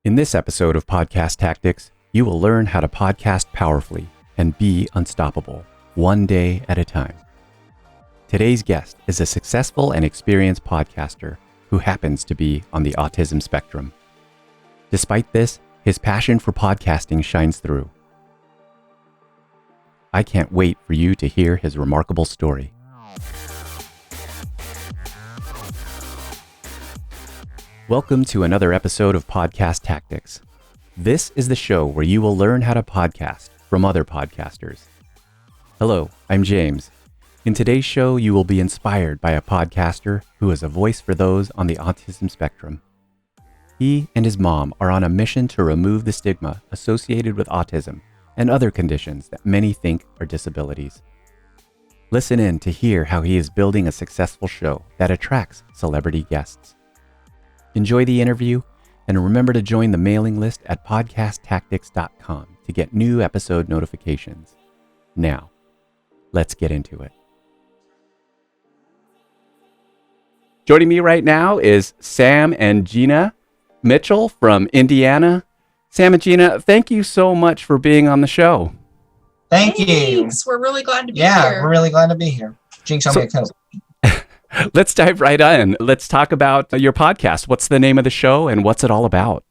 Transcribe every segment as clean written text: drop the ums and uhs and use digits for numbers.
In this episode of Podcast Tactics, you will learn how to podcast powerfully and be unstoppable, one day at a time. Today's guest is a successful and experienced podcaster who happens to be on the autism spectrum. Despite this, his passion for podcasting shines through. I can't wait for you to hear his remarkable story. Welcome to another episode of Podcast Tactics. This is the show where you will learn how to podcast from other podcasters. Hello, I'm James. In today's show, you will be inspired by a podcaster who is a voice for those on the autism spectrum. He and his mom are on a mission to remove the stigma associated with autism and other conditions that many think are disabilities. Listen in to hear how he is building a successful show that attracts celebrity guests. Enjoy the interview, and remember to join the mailing list at podcasttactics.com to get new episode notifications. Now, let's get into it. Joining me right now is Sam and Gina Mitchell from Indiana. Sam and Gina, thank you so much for being on the show. Thanks. you. We're really glad to be here. Yeah, we're really glad to be here. Jinx, I'm going to coat. Let's dive right in. Let's talk about your podcast. What's the name of the show and what's it all about?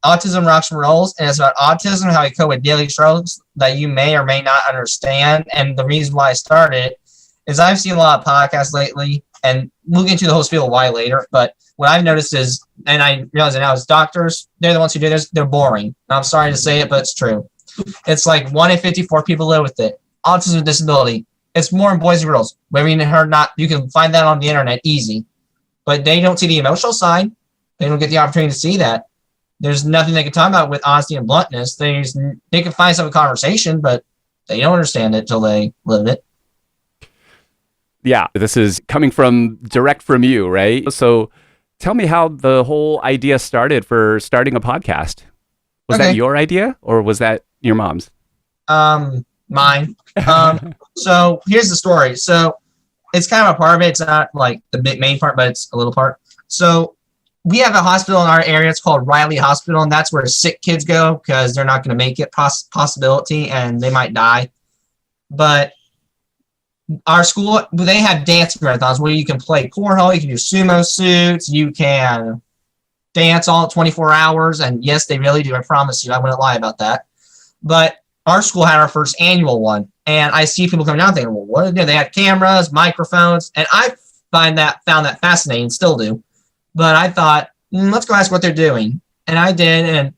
Autism Rocks and Rolls, and it's about autism, how we cope with daily struggles that you may or may not understand. And the reason why I started is I've seen a lot of podcasts lately, and we'll get into the whole spiel why later. But what I've noticed is, and I realize it now, is doctors, they're the ones who do this, they're boring. And I'm sorry to say it, but it's true. It's like 1 in 54 people live with it. Autism and disability. It's more in boys and girls. Whether you heard not, you can find that on the internet easy. But they don't see the emotional side. They don't get the opportunity to see that. There's nothing they can talk about with honesty and bluntness. They can find some conversation, but they don't understand it till they live it. Yeah, this is coming direct from you, right? So tell me how the whole idea started for starting a podcast. Was that your idea or was that your mom's? Mine. So here's the story. So it's kind of a part of it. It's not like the main part, but it's a little part. So we have a hospital in our area. It's called Riley Hospital, and that's where sick kids go because they're not going to make it possibility and they might die. But our school, they have dance marathons where you can play cornhole, you can do sumo suits, you can dance all 24 hours. And yes, they really do. I promise you, I wouldn't lie about that. But our school had our first annual one, and I see people coming down thinking, well, what are they doing? They had cameras, microphones, and I found that fascinating, still do. But I thought, let's go ask what they're doing. And I did, and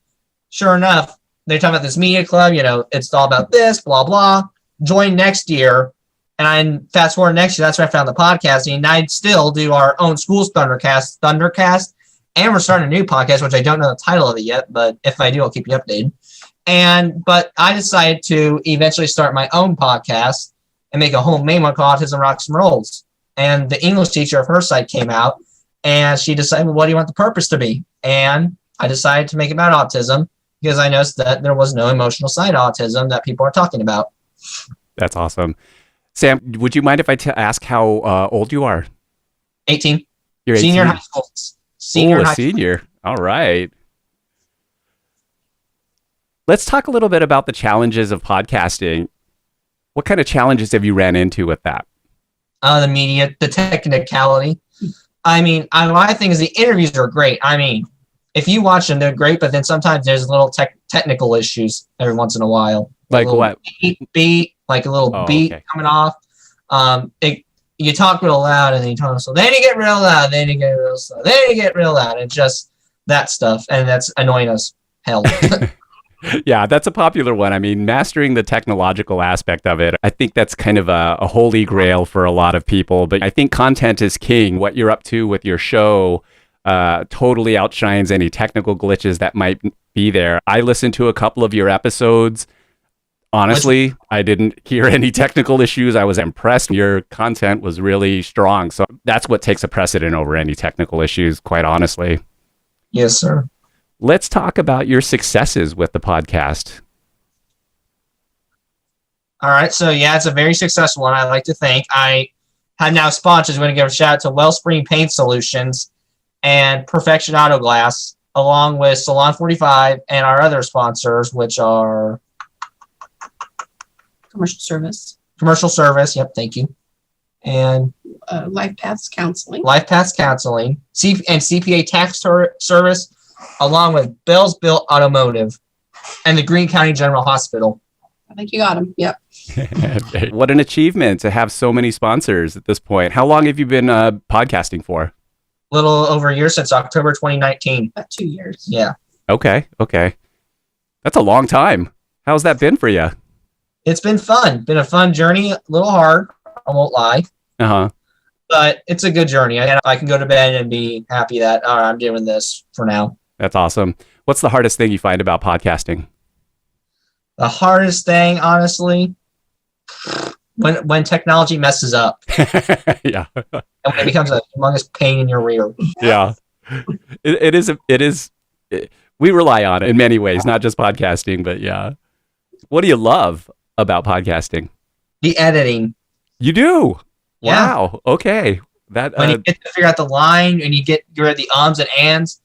sure enough, they're talking about this media club, it's all about this, blah, blah. Join next year, and I fast forward next year, that's where I found the podcasting, and I'd still do our own school's Thundercast, and we're starting a new podcast, which I don't know the title of it yet, but if I do, I'll keep you updated. But I decided to eventually start my own podcast and make a homemade one called Autism Rocks and Rolls. And the English teacher of her side came out and she decided, well, what do you want the purpose to be? And I decided to make it about autism because I noticed that there was no emotional side of autism that people are talking about. That's awesome. Sam, would you mind if I ask how old you are? 18. You're 18. Senior in high school. Senior. All right. Let's talk a little bit about the challenges of podcasting. What kind of challenges have you ran into with that? The media, the technicality. I mean, my thing is the interviews are great. I mean, if you watch them, they're great, but then sometimes there's little technical issues every once in a while. Like what? Beat, like a little beat coming off. You talk real loud and then you talk slow. Then you get real loud. Then you get real slow. Then you get real loud. It's just that stuff, and that's annoying as hell. Yeah, that's a popular one. I mean, mastering the technological aspect of it, I think that's kind of a holy grail for a lot of people. But I think content is king. What you're up to with your show totally outshines any technical glitches that might be there. I listened to a couple of your episodes. Honestly, I didn't hear any technical issues. I was impressed. Your content was really strong. So that's what takes a precedent over any technical issues, quite honestly. Yes, sir. Let's talk about your successes with the podcast. All right. So, yeah, it's a very successful one. I like to think. I have now sponsors. I'm going to give a shout out to Wellspring Paint Solutions and Perfection Auto Glass. along with Salon 45 and our other sponsors, which are Commercial service, Commercial Service. Yep, thank you. And Life Paths Counseling. Life Paths Counseling, and CPA Tax Service, along with Bell's Built Automotive and the Greene County General Hospital. I think you got them. Yep. What an achievement to have so many sponsors at this point. How long have you been podcasting for? A little over a year, since October 2019. About 2 years. Yeah. Okay. That's a long time. How's that been for you? It's been fun. Been a fun journey. A little hard, I won't lie. Uh-huh. But it's a good journey. I can go to bed and be happy that, all right, I'm doing this for now. That's awesome. What's the hardest thing you find about podcasting? The hardest thing, honestly, when technology messes up. Yeah. And when it becomes a humongous pain in your rear. Yeah. It is. We rely on it in many ways, not just podcasting, but yeah. What do you love about podcasting? The editing. You do? Yeah. Wow. Okay. That when you get to figure out the line and you're at the ums and ands,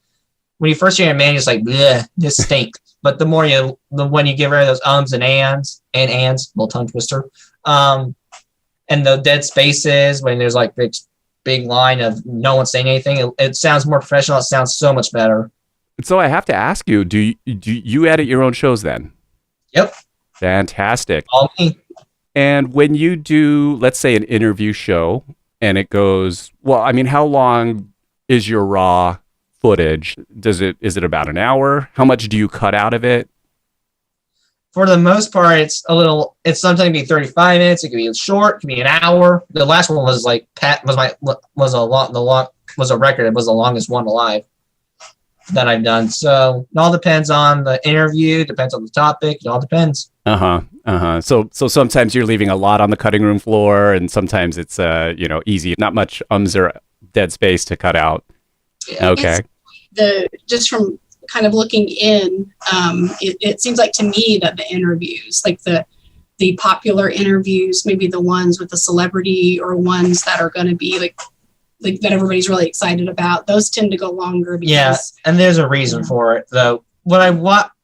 when you first hear a man, it's like, bleh, this stinks. But when you get rid of those ums and ands, little tongue twister, and the dead spaces, when there's like this big line of no one saying anything, it sounds more professional. It sounds so much better. So I have to ask you, do you edit your own shows then? Yep. Fantastic. All me. And when you do, let's say, an interview show and it goes, well, I mean, how long is your raw footage? Is it about an hour? How much do you cut out of it? For the most part, it's sometimes be 35 minutes. It could be short. It could be an hour. The last one was like was a record. It was the longest one alive that I've done. So it all depends on the interview. Depends on the topic. It all depends. So sometimes you're leaving a lot on the cutting room floor, and sometimes it's easy. Not much ums or dead space to cut out. Okay. Just from kind of looking in, it seems like to me that the interviews, like the popular interviews, maybe the ones with the celebrity or ones that are going to be like that everybody's really excited about, those tend to go longer. Because, and there's a reason for it, though.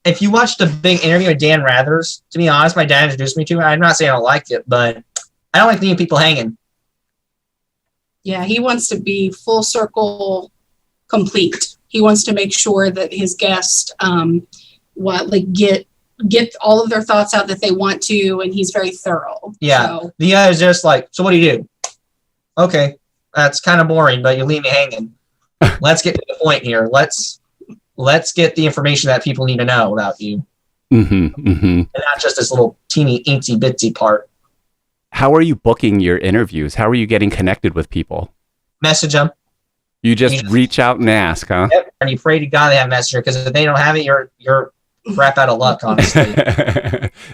If you watch the big interview with Dan Rathers, to be honest, my dad introduced me to it. I'm not saying I don't like it, but I don't like leaving people hanging. Yeah, he wants to be full circle complete. He wants to make sure that his guests get all of their thoughts out that they want to, and he's very thorough. Yeah. So. The other is just like, so what do you do? Okay, that's kind of boring, but you leave me hanging. Let's get to the point here. Let's get the information that people need to know about you. And not just this little teeny eensy bitsy part. How are you booking your interviews? How are you getting connected with people? Message them. You just reach out and ask, huh? Yep. And you pray to God they have Messenger, because if they don't have it, you're crap out of luck, honestly.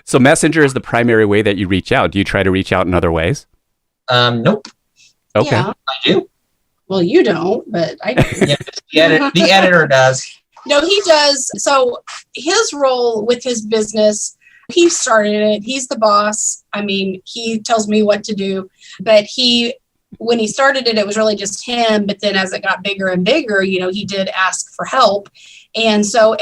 So Messenger is the primary way that you reach out. Do you try to reach out in other ways? Nope. Okay. Yeah, I do. Well, you don't, but I do. Yeah, the editor does. No, he does. So his role with his business, he started it. He's the boss. I mean, he tells me what to do. But when he started it, it was really just him. But then as it got bigger and bigger, he did ask for help. And so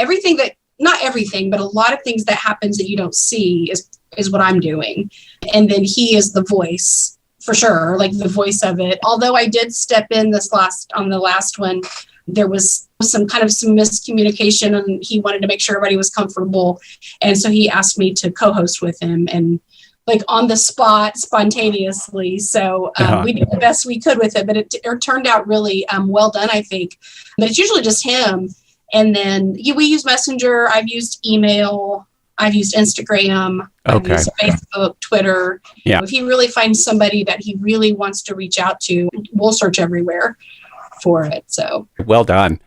not everything, but a lot of things that happens that you don't see is what I'm doing. And then he is the voice, for sure, like the voice of it. Although I did step in on the last one, there was some miscommunication, and he wanted to make sure everybody was comfortable. And so he asked me to co-host with him, and like on the spot, spontaneously. So we did the best we could with it, but it turned out really well done, I think. But it's usually just him. And then we use Messenger. I've used email. I've used Instagram. I've used Facebook, Twitter. Yeah. If he really finds somebody that he really wants to reach out to, we'll search everywhere for it. So well done.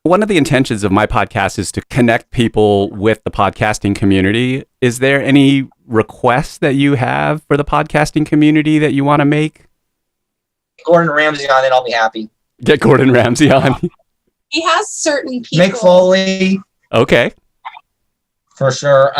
One of the intentions of my podcast is to connect people with the podcasting community. Is there any requests that you have for the podcasting community that you want to make? Gordon Ramsay on it, I'll be happy. Get Gordon Ramsay on. He has certain people. Mick Foley. Okay. For sure.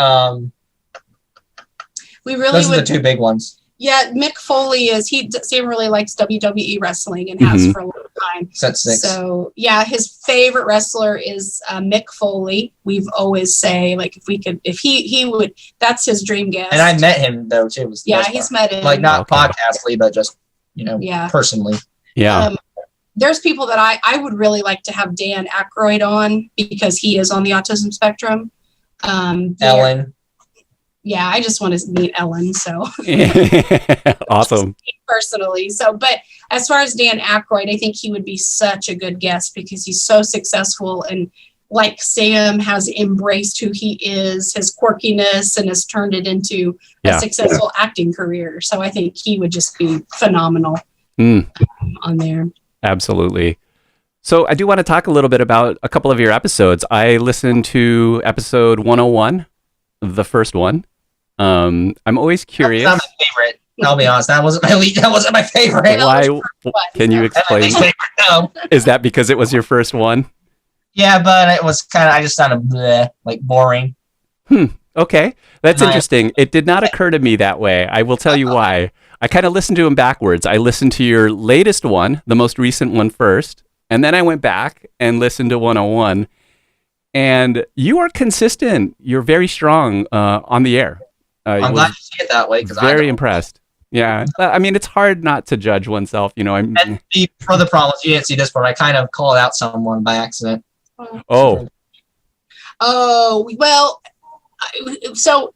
We really Those are the two big ones. Yeah, Mick Foley Sam really likes WWE wrestling and has for a long time. That's 6. So yeah, his favorite wrestler is Mick Foley. We've always say like if he would, that's his dream guest. And I met him though too. He's met him. Like not podcastly, but just personally. Yeah. There's people that I would really like to have Dan Aykroyd on because he is on the autism spectrum. Ellen. Yeah, I just want to meet Ellen. So awesome. Personally. So, but as far as Dan Aykroyd, I think he would be such a good guest because he's so successful and like Sam has embraced who he is, his quirkiness, and has turned it into a successful acting career. So I think he would just be phenomenal on there. Absolutely. So I do want to talk a little bit about a couple of your episodes. I listened to episode 101, the first one. I'm always curious. That's not my favorite. I'll be honest. That wasn't my favorite. Why? Can you explain? No. Is that because it was your first one? Yeah, but it was I just sounded like boring. Okay. That's interesting. It did not occur to me that way. I will tell you why. I kind of listened to them backwards. I listened to your latest one, the most recent one first, and then I went back and listened to 101. And you are consistent. You're very strong on the air. I'm glad you see it that way because I'm very impressed. Yeah, I mean, it's hard not to judge oneself. And for the problem, you didn't see this part. I kind of called out someone by accident. Oh, well, so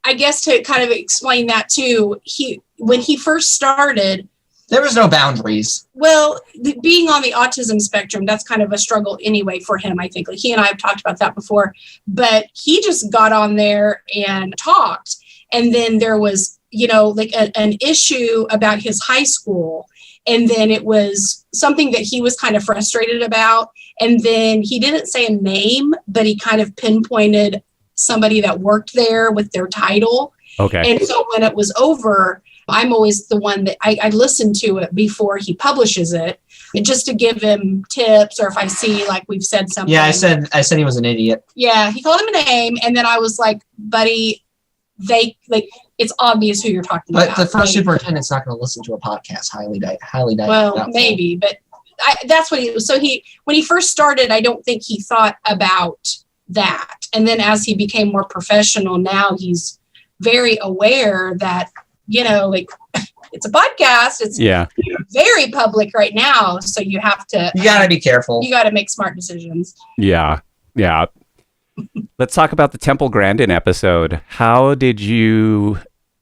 I guess to kind of explain that too, when he first started, there was no boundaries. Well, being on the autism spectrum, that's kind of a struggle anyway for him, I think. Like he and I have talked about that before, but he just got on there and talked. And then there was, like an issue about his high school. And then it was something that he was kind of frustrated about. And then he didn't say a name, but he kind of pinpointed somebody that worked there with their title. Okay. And so when it was over, I'm always the one that I listen to it before he publishes it, just to give him tips, or if I see like we've said something. Yeah, I said he was an idiot. Yeah, he called him a name, and then I was like, buddy, it's obvious who you're talking about. But the first superintendent's not going to listen to a podcast. Highly doubt. Well, maybe, but that's what he was. So when he first started, I don't think he thought about that, and then as he became more professional, now he's very aware that. It's a podcast. It's very public right now. So you got to be careful. You got to make smart decisions. Yeah. Yeah. Let's talk about the Temple Grandin episode. How did you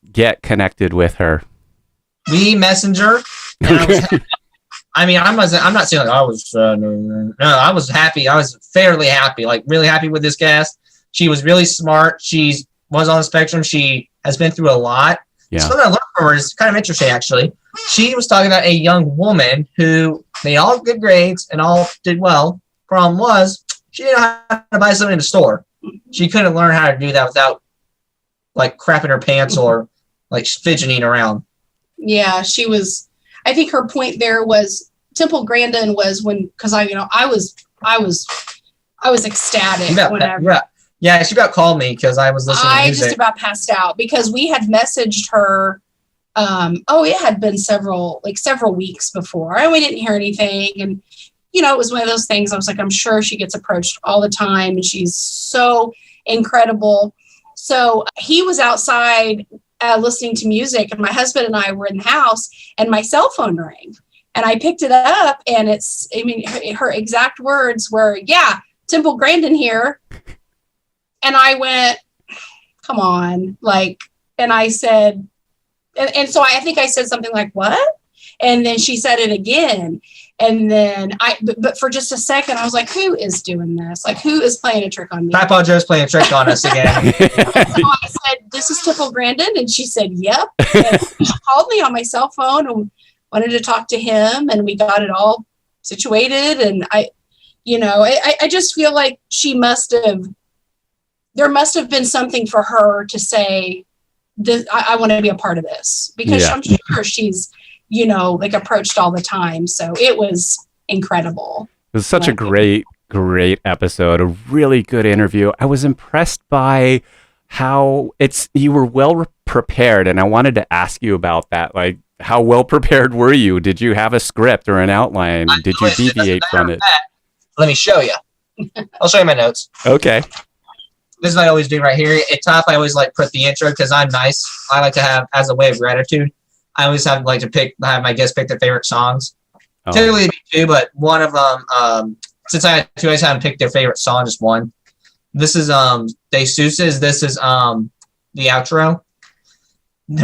get connected with her? We messenger. I'm not saying I was, no, I was happy. I was fairly happy, like really happy with this guest. She was really smart. She was on the spectrum. She has been through a lot. Yeah. Something I learned from her is kind of interesting, actually. She was talking about a young woman who they all had good grades and all did well. Problem was, she didn't know how to buy something in the store. She couldn't learn how to do that without like crapping her pants or like fidgeting around. Yeah, she was. I think her point there was Temple Grandin was because I was ecstatic whenever. Yeah, she about called me because I was listening to music. I just about passed out because we had messaged her. It had been several weeks before, and we didn't hear anything. And it was one of those things. I was like, I'm sure she gets approached all the time, and she's so incredible. So he was outside listening to music, and my husband and I were in the house, and my cell phone rang, and I picked it up, and her exact words were, "Yeah, Temple Grandin here." And I went, come on, and I said, and so I think I said something like, what? And then she said it again. And then but for just a second, I was like, who is doing this? Like, who is playing a trick on me? Papa Joe's playing a trick on us again. So I said, this is Temple Grandin. And she said, yep. And she called me on my cell phone and wanted to talk to him. And we got it all situated. And I just feel like there must have been something for her to say, I want to be a part of this, because I'm sure she's, approached all the time. So it was incredible. It was such a great episode, a really good interview. I was impressed by how you were well prepared, and I wanted to ask you about that. Like, how well prepared were you? Did you have a script or an outline? Did you deviate from it? Let me show you. I'll show you my notes. Okay. This is what I always do right here. At top, I always like put the intro because I'm nice. I like to have, as a way of gratitude, I always have like to have my guests pick their favorite songs. Oh. Typically it'd be two, but one of them, since I had two, I just have them pick their favorite song, just one. This is De Sousa's. This is the outro.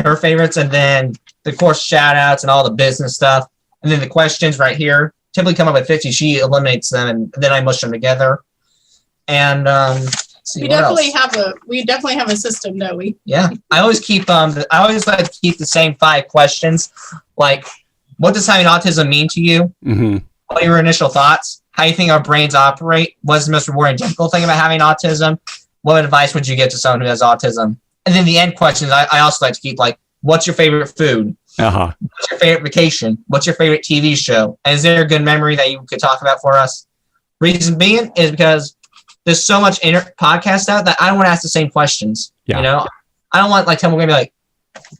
Her favorites, and then of course shout outs and all the business stuff. And then the questions right here typically come up with 50. She eliminates them, and then I mush them together. And we definitely have a system, don't we? Yeah, I always keep I always like to keep the same 5 questions. Like, what does having autism mean to you? Mm-hmm. What are your initial thoughts? How do you think our brains operate? What's the most rewarding, difficult thing about having autism? What advice would you give to someone who has autism? And then the end questions, I also like to keep, like, what's your favorite food? Uh-huh. What's your favorite vacation? What's your favorite TV show? And is there a good memory that you could talk about for us? Reason being is because there's so much podcast out that I don't want to ask the same questions. Yeah. You know, I don't want like Temple Grandin to be like,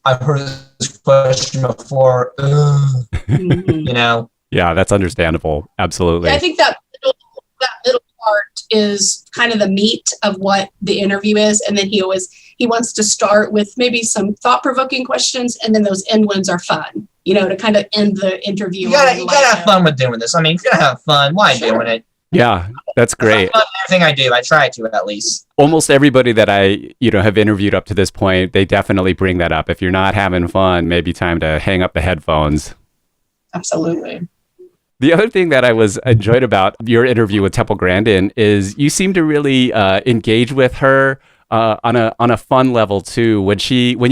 I've heard this question before. You know. Yeah, that's understandable. Absolutely. Yeah, I think that middle part is kind of the meat of what the interview is, and then he wants to start with maybe some thought-provoking questions, and then those end ones are fun. You know, to kind of end the interview. You gotta have fun with doing this. I mean, if you're gonna have fun, why doing it? Yeah, that's great. Everything I do, I try to at least. Almost everybody that I, have interviewed up to this point, they definitely bring that up. If you're not having fun, maybe time to hang up the headphones. Absolutely. The other thing that I was enjoyed about your interview with Temple Grandin is you seem to really engage with her on a fun level too. When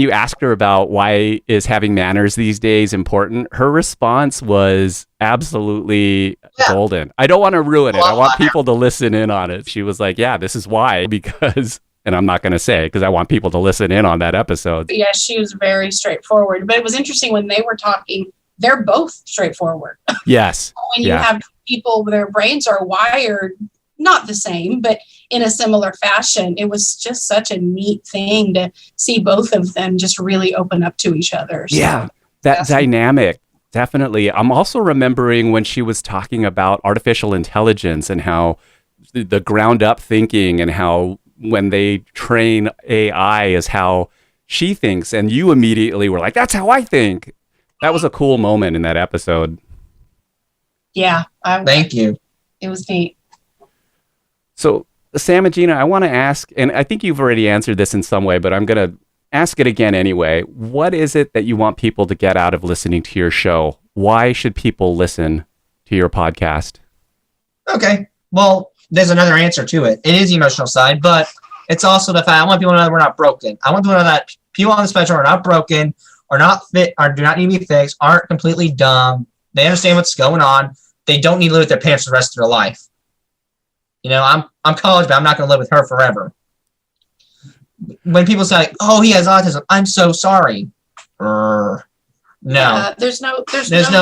you asked her about why is having manners these days important, her response was absolutely golden. I don't want to ruin it. I want people to listen in on it. She was like, "Yeah, this is why," because, and I'm not going to say because I want people to listen in on that episode. Yeah, she was very straightforward. But it was interesting when they were talking. They're both straightforward. Yes. When you have people, their brains are wired not the same, but in a similar fashion. It was just such a neat thing to see both of them just really open up to each other. So, yeah, that dynamic, definitely. I'm also remembering when she was talking about artificial intelligence and how the ground up thinking and how when they train AI is how she thinks. And you immediately were like, that's how I think. That was a cool moment in that episode. Yeah. Thank you. It was neat. So, Sam and Gina, I want to ask, and I think you've already answered this in some way, but I'm going to ask it again anyway. What is it that you want people to get out of listening to your show? Why should people listen to your podcast? Okay. Well, there's another answer to it. It is the emotional side, but it's also the fact I want people to know that we're not broken. I want people to know that people on the spectrum are not broken, are not fit, or do not need to be fixed, aren't completely dumb. They understand what's going on. They don't need to live with their parents for the rest of their life. You know, I'm college, but I'm not going to live with her forever. When people say, "Oh, he has autism," I'm so sorry. No, there's no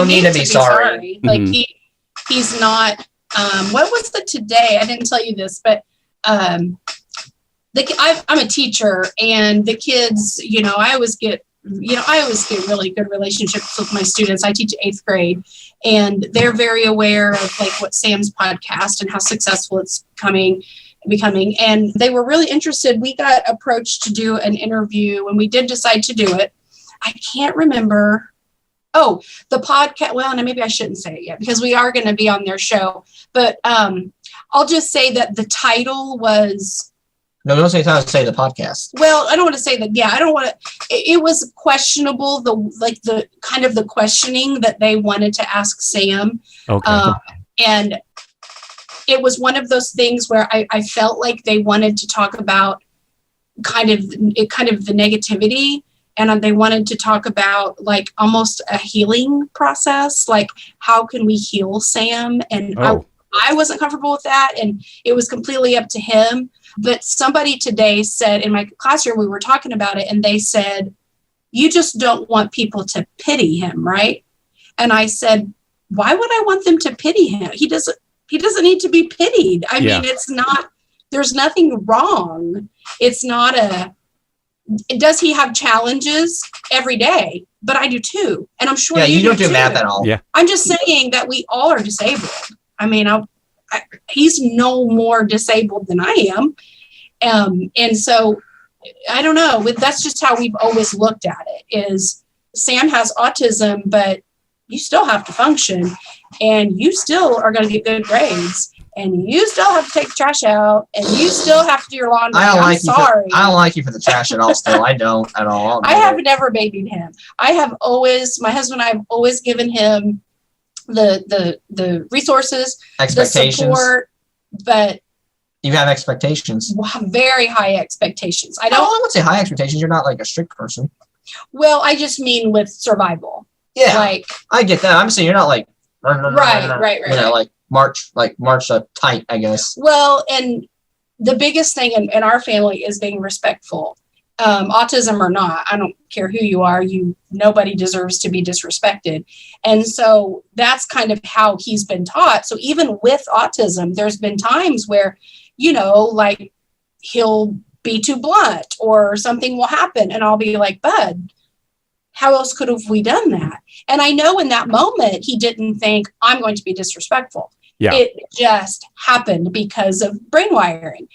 need to be sorry. Like he's not. What was the today? I didn't tell you this, but I'm a teacher, and the kids. I always get really good relationships with my students. I teach 8th grade, and they're very aware of like what Sam's podcast and how successful it's becoming. And they were really interested. We got approached to do an interview, and we did decide to do it. I can't remember. Oh, the podcast. Well, and maybe I shouldn't say it yet because we are going to be on their show. But I'll just say that the title was. No, don't say how to say the podcast. Well, I don't want to say that. Yeah, I don't want to. It was questionable. The kind of the questioning that they wanted to ask Sam. Okay. And it was one of those things where I felt like they wanted to talk about kind of the negativity, and they wanted to talk about like almost a healing process, like how can we heal Sam? And I wasn't comfortable with that, and it was completely up to him. But somebody today said in my classroom, we were talking about it, and they said, "You just don't want people to pity him, right?" And I said, "Why would I want them to pity him? He doesn't need to be pitied. I mean, it's not, there's nothing wrong. It's not does he have challenges every day? But I do too. And I'm sure you don't do too. math at all. Yeah. I'm just saying that we all are disabled. I mean, he's no more disabled than I am. And so I don't know. That's just how we've always looked at it is Sam has autism, but you still have to function and you still are going to get good grades and you still have to take the trash out and you still have to do your laundry. I don't like you for the trash at all still. I don't at all. I have never babied him. My husband and I have always given him the resources, expectations. the support, but you have expectations. Very high expectations. I would say high expectations. You're not like a strict person. Well, I just mean with survival. Yeah, like I get that. I'm saying you're not like right. You know, like march up tight, I guess. Well, and the biggest thing in our family is being respectful. Autism or not, I don't care who you are. Nobody deserves to be disrespected, and so that's kind of how he's been taught. So even with autism, there's been times where, like he'll be too blunt or something will happen, and I'll be like, "Bud, how else could have we done that?" And I know in that moment he didn't think I'm going to be disrespectful. Yeah. It just happened because of brain wiring.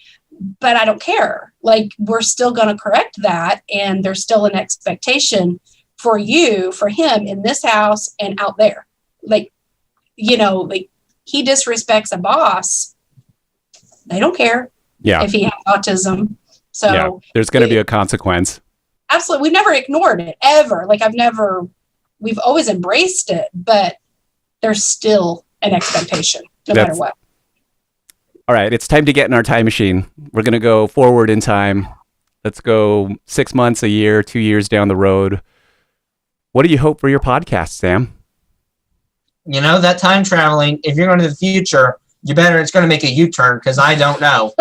But I don't care. Like, we're still going to correct that. And there's still an expectation for him in this house and out there. Like, like he disrespects a boss. They don't care if he has autism. So there's going to be a consequence. Absolutely. We've never ignored it ever. Like we've always embraced it, but there's still an expectation no matter what. All right, it's time to get in our time machine. We're going to go forward in time. Let's go 6 months, a year, 2 years down the road. What do you hope for your podcast, Sam? That time traveling, if you're going to the future, it's going to make a U-turn because I don't know.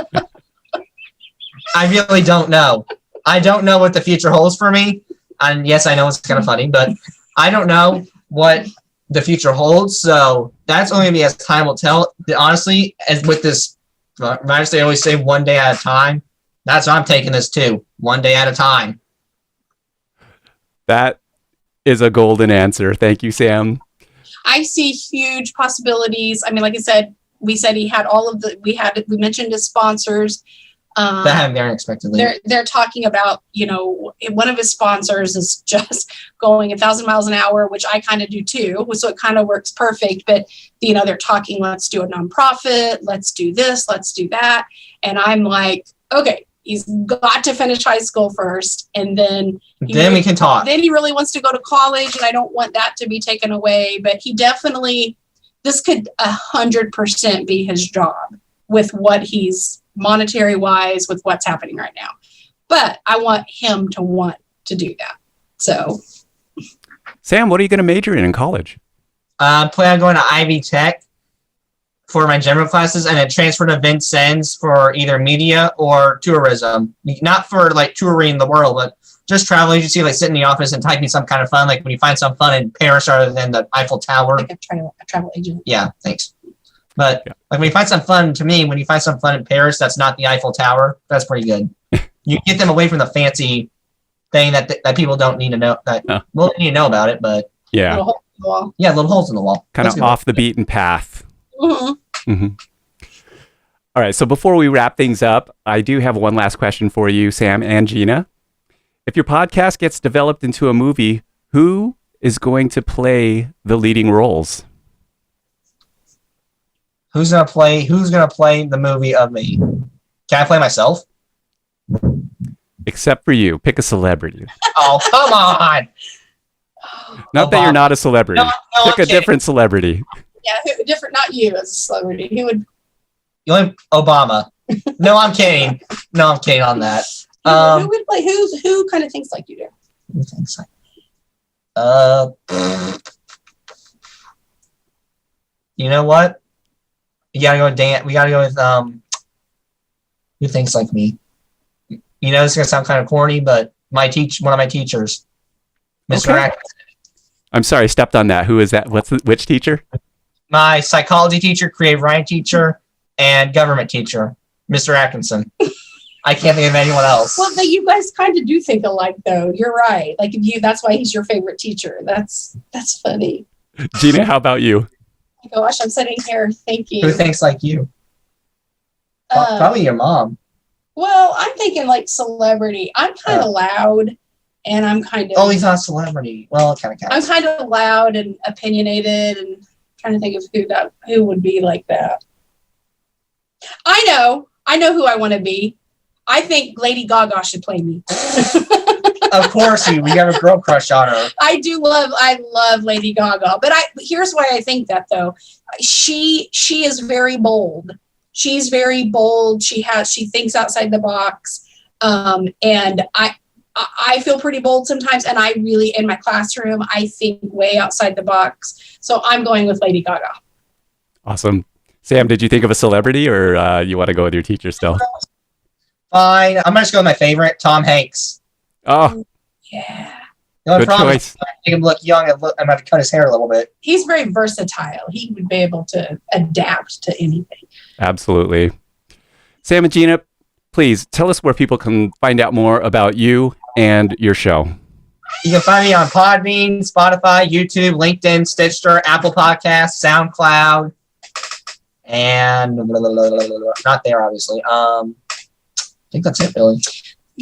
I really don't know. I don't know what the future holds for me. And yes, I know it's kind of funny, but I don't know what the future holds. So that's only going to be as time will tell. Honestly, as with this virus, they always say one day at a time. That's what I'm taking this too. One day at a time. That is a golden answer. Thank you, Sam. I see huge possibilities. I mean, like I said, we said he had we mentioned his sponsors. That happened very unexpectedly. They're talking about, one of his sponsors is just going 1,000 miles an hour, which I kind of do too. So it kind of works perfect. But, they're talking, let's do a nonprofit, let's do this, let's do that. And I'm like, okay, he's got to finish high school first. And then we can talk. Then he really wants to go to college. And I don't want that to be taken away. But he definitely, this could 100% be his job with what he's monetary wise with what's happening right now. But I want him to want to do that. So Sam, what are you going to major in college? I plan on going to Ivy Tech for my general classes and then transfer to Vincennes for either media or tourism. Not for like touring the world, but just travel agency, like sitting in the office and typing some kind of fun, like when you find some fun in Paris rather than the Eiffel Tower. Like a travel agent. Yeah, thanks. But like when you find some fun, to me, when you find some fun in Paris, that's not the Eiffel Tower. That's pretty good. You get them away from the fancy thing that people don't need to know. They need to know about it, but yeah, little holes in the wall. Yeah, little holes in the wall. Kind of off the beaten path. Mm-hmm. Mm-hmm. All right. So before we wrap things up, I do have one last question for you, Sam and Gina. If your podcast gets developed into a movie, who is going to play the leading roles? Who's gonna play the movie of me? Can I play myself? Except for you. Pick a celebrity. Oh, come on. Not that you're not a celebrity. No, Pick a different celebrity. Yeah, different, not you as a celebrity. Who would? Obama. No, I'm kidding. No, I'm kidding on that. Who would play? Who kind of thinks like you do? Who thinks like? You know what? You gotta go with Dan. We gotta go with who thinks like me. It's gonna sound kind of corny, but one of my teachers, Mr. Okay. I'm sorry, I stepped on that. Who is that? Which teacher? My psychology teacher, creative writing teacher, and government teacher, Mr. Atkinson. I can't think of anyone else. Well, you guys kind of do think alike, though. You're right. Like that's why he's your favorite teacher. That's funny. Gina, how about you? Oh my gosh, I'm sitting here thinking. Who thinks like you? Probably your mom. Well, I'm thinking like celebrity. I'm kind of loud, and I'm kind of. Oh, he's not a celebrity. Well, it kind of counts. I'm kind of loud and opinionated, and trying to think of who would be like that. I know who I want to be. I think Lady Gaga should play me. Of course you have a girl crush on her. I love Lady Gaga, but here's why I think that though. She is very bold. She's very bold. She thinks outside the box. And I feel pretty bold sometimes, and I really, in my classroom, I think way outside the box. So I'm going with Lady Gaga. Awesome. Sam, did you think of a celebrity, or you want to go with your teacher still? Fine. I'm going to just go with my favorite, Tom Hanks. Oh, Yeah. The only good problem choice. is I make him look young. I'm going to have to cut his hair a little bit. He's very versatile. He would be able to adapt to anything. Absolutely. Sam and Gina, please tell us where people can find out more about you and your show. You can find me on Podbean, Spotify, YouTube, LinkedIn, Stitcher, Apple Podcasts, SoundCloud, and not there, obviously. I think that's it, Billy.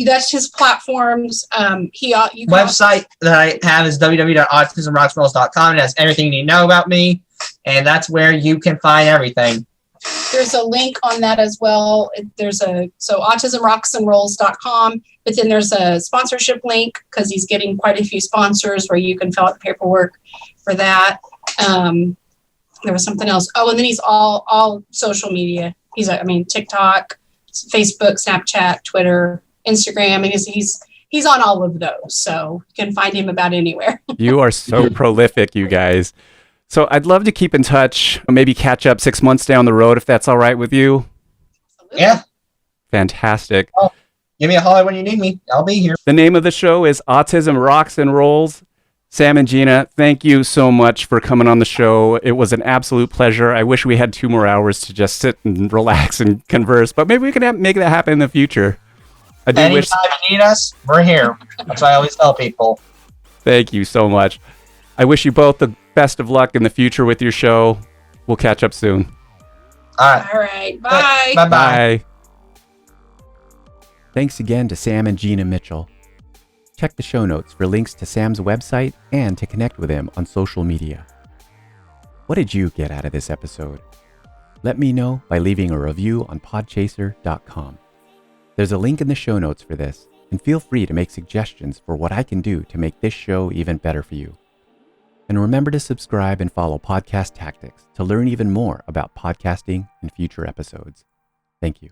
That's his platforms. Website that I have is www.autismrocksrolls.com. It has everything you need to know about me, and that's where you can find everything. There's a link on that as well. So autismrocksandrolls.com, but then there's a sponsorship link because he's getting quite a few sponsors where you can fill out the paperwork for that. There was something else. Oh, and then he's all social media. TikTok, Facebook, Snapchat, Twitter, Instagram, and he's on all of those. So you can find him about anywhere. You are so prolific, you guys. So I'd love to keep in touch, maybe catch up 6 months down the road if that's all right with you. Yeah. Fantastic. Oh, give me a holler when you need me. I'll be here. The name of the show is Autism Rocks and Rolls. Sam and Gina, thank you so much for coming on the show. It was an absolute pleasure. I wish we had 2 more hours to just sit and relax and converse, but maybe we can make that happen in the future. Anytime you need us, we're here. That's what I always tell people. Thank you so much. I wish you both the best of luck in the future with your show. We'll catch up soon. All right. Bye. Bye-bye. Bye. Thanks again to Sam and Gina Mitchell. Check the show notes for links to Sam's website and to connect with him on social media. What did you get out of this episode? Let me know by leaving a review on podchaser.com. There's a link in the show notes for this, and feel free to make suggestions for what I can do to make this show even better for you. And remember to subscribe and follow Podcast Tactics to learn even more about podcasting in future episodes. Thank you.